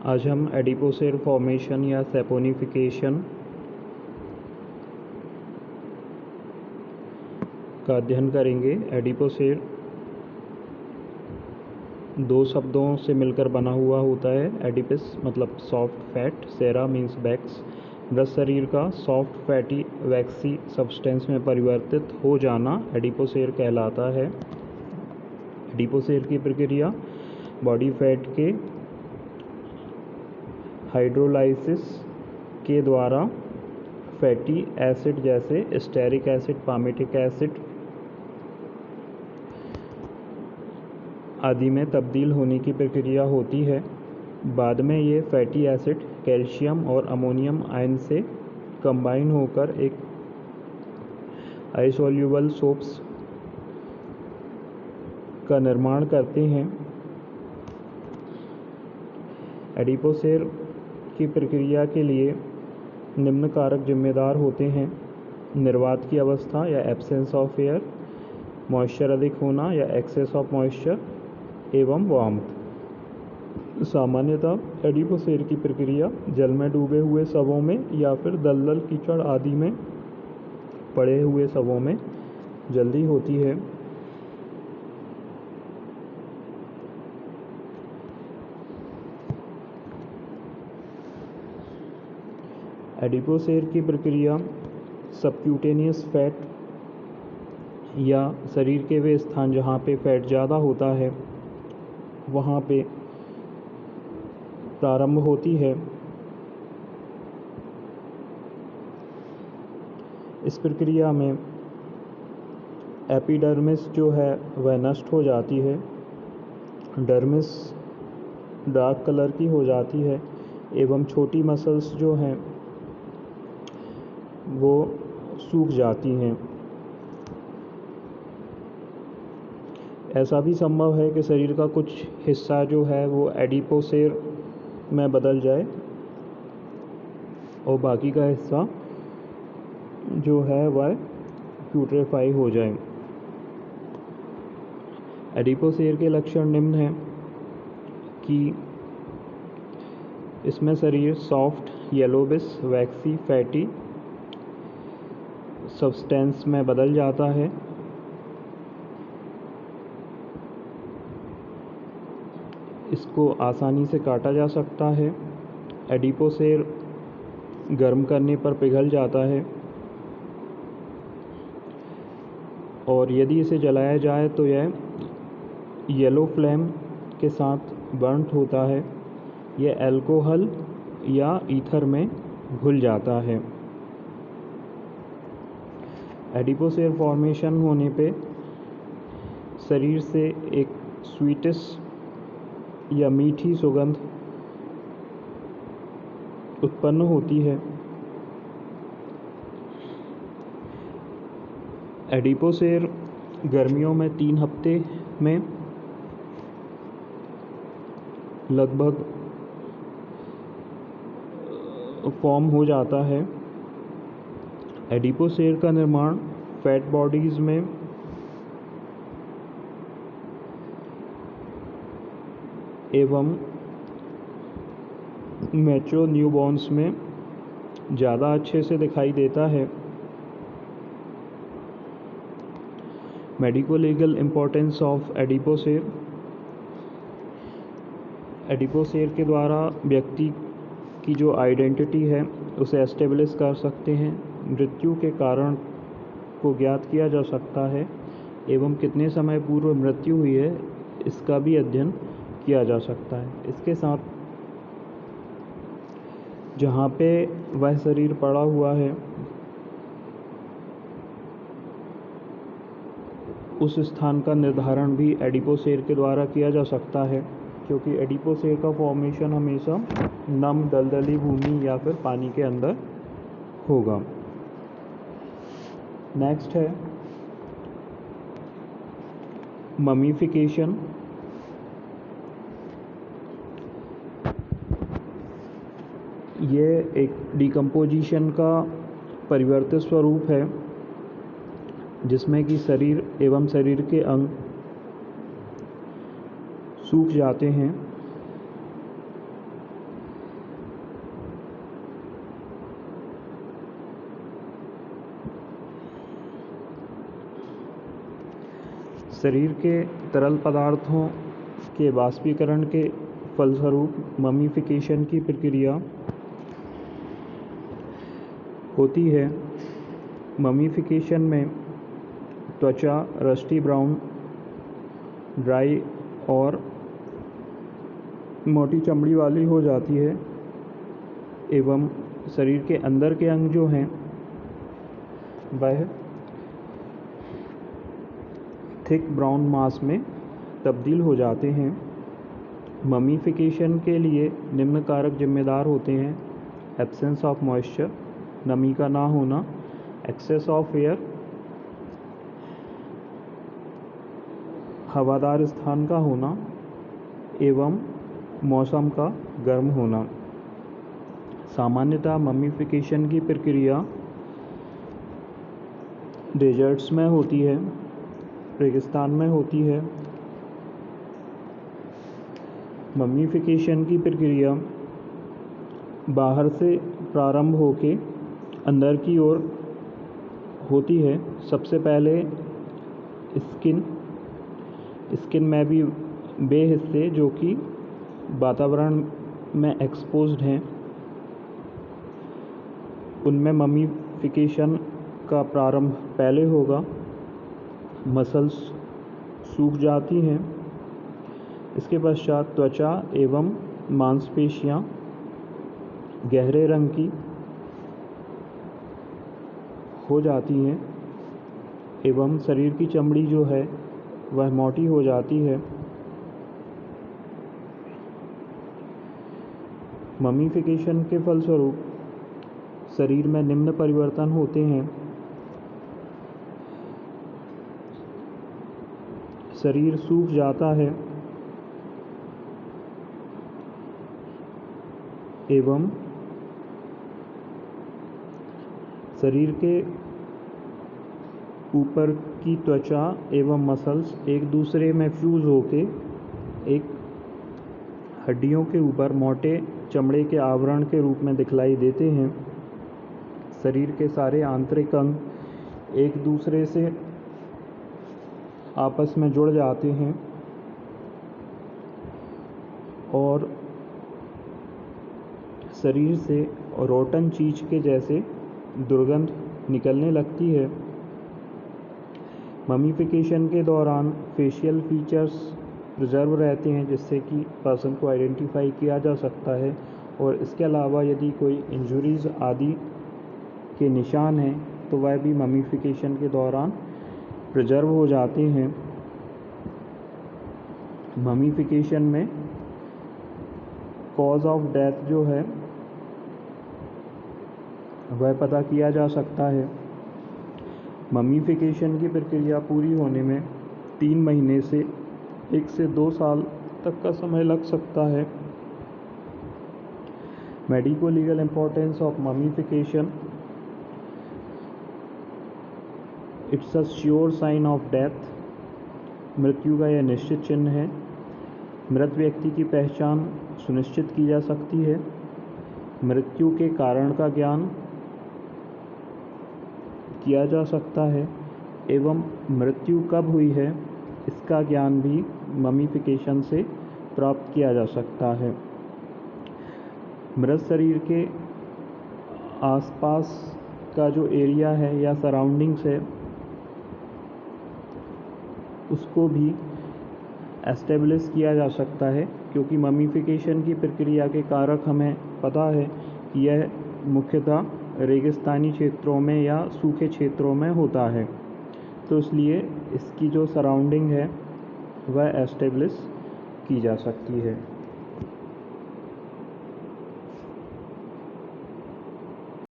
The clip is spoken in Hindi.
आज हम एडिपोसेर फॉर्मेशन या सेपोनिफिकेशन का अध्ययन करेंगे। एडिपोसेर दो शब्दों से मिलकर बना हुआ होता है। एडिपिस मतलब सॉफ्ट फैट, सेरा मीन्स वैक्स। मृत शरीर का सॉफ्ट फैटी वैक्सी सब्सटेंस में परिवर्तित हो जाना एडिपोसेर कहलाता है। एडिपोसेर की प्रक्रिया बॉडी फैट के हाइड्रोलाइसिस के द्वारा फैटी एसिड जैसे स्टेरिक एसिड, पामेटिक एसिड आदि में तब्दील होने की प्रक्रिया होती है। बाद में ये फैटी एसिड कैल्शियम और अमोनियम आयन से कंबाइन होकर एक आइसोल्यूबल सोप्स का निर्माण करते हैं। एडिपोसेर की प्रक्रिया के लिए निम्न कारक जिम्मेदार होते हैं: निर्वात की अवस्था या एब्सेंस ऑफ एयर, मॉइस्चर अधिक होना या एक्सेस ऑफ मॉइस्चर एवं वार्मथ। सामान्यतः एडिपोसेर की प्रक्रिया जल में डूबे हुए शवों में या फिर दलदल, कीचड़ आदि में पड़े हुए शवों में जल्दी होती है। एडिपोसेर की प्रक्रिया सबक्यूटेनियस फैट या शरीर के वे स्थान जहाँ पे फैट ज़्यादा होता है वहाँ पे प्रारंभ होती है। इस प्रक्रिया में एपिडर्मिस जो है वह नष्ट हो जाती है, डर्मिस डार्क कलर की हो जाती है एवं छोटी मसल्स जो हैं वो सूख जाती हैं। ऐसा भी संभव है कि शरीर का कुछ हिस्सा जो है वो एडिपोसेर में बदल जाए और बाकी का हिस्सा जो है वह प्यूट्रेफाई हो जाए। एडिपोसेर के लक्षण निम्न हैं कि इसमें शरीर सॉफ्ट, येलोबिस, वैक्सी, फैटी सब्सटेंस में बदल जाता है। इसको आसानी से काटा जा सकता है। एडिपोसेर गर्म करने पर पिघल जाता है और यदि इसे जलाया जाए तो यह येलो फ्लेम के साथ बर्न्ट होता है। यह अल्कोहल या ईथर में घुल जाता है। एडिपोसेर फॉर्मेशन होने पे शरीर से एक स्वीटिश या मीठी सुगंध उत्पन्न होती है। एडिपोसेर गर्मियों में 3 हफ्ते में लगभग फॉर्म हो जाता है। एडिपोसेर का निर्माण फैट बॉडीज़ में एवं मैच्योर न्यूबॉर्न्स में ज़्यादा अच्छे से दिखाई देता है। Medico legal importance of adipocere. Adipocere के द्वारा व्यक्ति की जो आइडेंटिटी है उसे एस्टेब्लिश कर सकते हैं। मृत्यु के कारण को ज्ञात किया जा सकता है एवं कितने समय पूर्व मृत्यु हुई है इसका भी अध्ययन किया जा सकता है। इसके साथ जहाँ पे वह शरीर पड़ा हुआ है उस स्थान का निर्धारण भी एडिपोसेर के द्वारा किया जा सकता है, क्योंकि एडिपोसेर का फॉर्मेशन हमेशा नम दलदली भूमि या फिर पानी के अंदर होगा। नेक्स्ट है ममीफिकेशन। ये एक डिकम्पोजिशन का परिवर्तित स्वरूप है जिसमें कि शरीर एवं शरीर के अंग सूख जाते हैं शरीर के तरल पदार्थों के वाष्पीकरण के फलस्वरूप ममीफिकेशन की प्रक्रिया होती है। ममीफिकेशन में त्वचा रस्टी ब्राउन, ड्राई और मोटी चमड़ी वाली हो जाती है एवं शरीर के अंदर के अंग जो हैं वह थिक ब्राउन मास में तब्दील हो जाते हैं। ममीफिकेशन के लिए निम्न कारक जिम्मेदार होते हैं: एब्सेंस ऑफ मॉइस्चर, नमी का ना होना, एक्सेस ऑफ एयर, हवादार स्थान का होना एवं मौसम का गर्म होना। सामान्यतः ममीफिकेशन की प्रक्रिया डेजर्ट्स में होती है, रेगिस्तान में होती है। ममीफिकेशन की प्रक्रिया बाहर से प्रारंभ होके अंदर की ओर होती है। सबसे पहले स्किन में भी वे हिस्से जो कि वातावरण में एक्सपोज्ड हैं उनमें ममीफिकेशन का प्रारंभ पहले होगा। मसल्स सूख जाती हैं। इसके पश्चात त्वचा एवं मांसपेशियां गहरे रंग की हो जाती हैं एवं शरीर की चमड़ी जो है वह मोटी हो जाती है। ममीफिकेशन के फलस्वरूप शरीर में निम्न परिवर्तन होते हैं: शरीर सूख जाता है एवं शरीर के ऊपर की त्वचा एवं मसल्स एक दूसरे में फ्यूज होके एक हड्डियों के ऊपर मोटे चमड़े के आवरण के रूप में दिखलाई देते हैं। शरीर के सारे आंतरिक अंग एक दूसरे से आपस में जुड़ जाते हैं और शरीर से रोटन चीज के जैसे दुर्गंध निकलने लगती है। ममीफिकेशन के दौरान फेशियल फीचर्स प्रिजर्व रहते हैं जिससे कि पर्सन को आइडेंटिफाई किया जा सकता है, और इसके अलावा यदि कोई इंजरीज आदि के निशान हैं तो वह भी ममीफिकेशन के दौरान प्रिजर्व हो जाते हैं। ममीफिकेशन में कॉज ऑफ डेथ जो है वह पता किया जा सकता है। ममीफिकेशन की प्रक्रिया पूरी होने में 3 महीने से 1 से 2 साल तक का समय लग सकता है। Medico legal importance of mummification: it's a sure sign of death. मृत्यु का यह निश्चित चिन्ह है। मृत व्यक्ति की पहचान सुनिश्चित की जा सकती है। मृत्यु के कारण का ज्ञान किया जा सकता है एवं मृत्यु कब हुई है इसका ज्ञान भी ममीफिकेशन से प्राप्त किया जा सकता है। मृत शरीर के आसपास का जो एरिया है या सराउंडिंग्स है उसको भी एस्टेब्लिश किया जा सकता है, क्योंकि ममीफिकेशन की प्रक्रिया के कारक हमें पता है कि यह मुख्यतः रेगिस्तानी क्षेत्रों में या सूखे क्षेत्रों में होता है, तो इसलिए इसकी जो सराउंडिंग है वह एस्टेब्लिश की जा सकती है।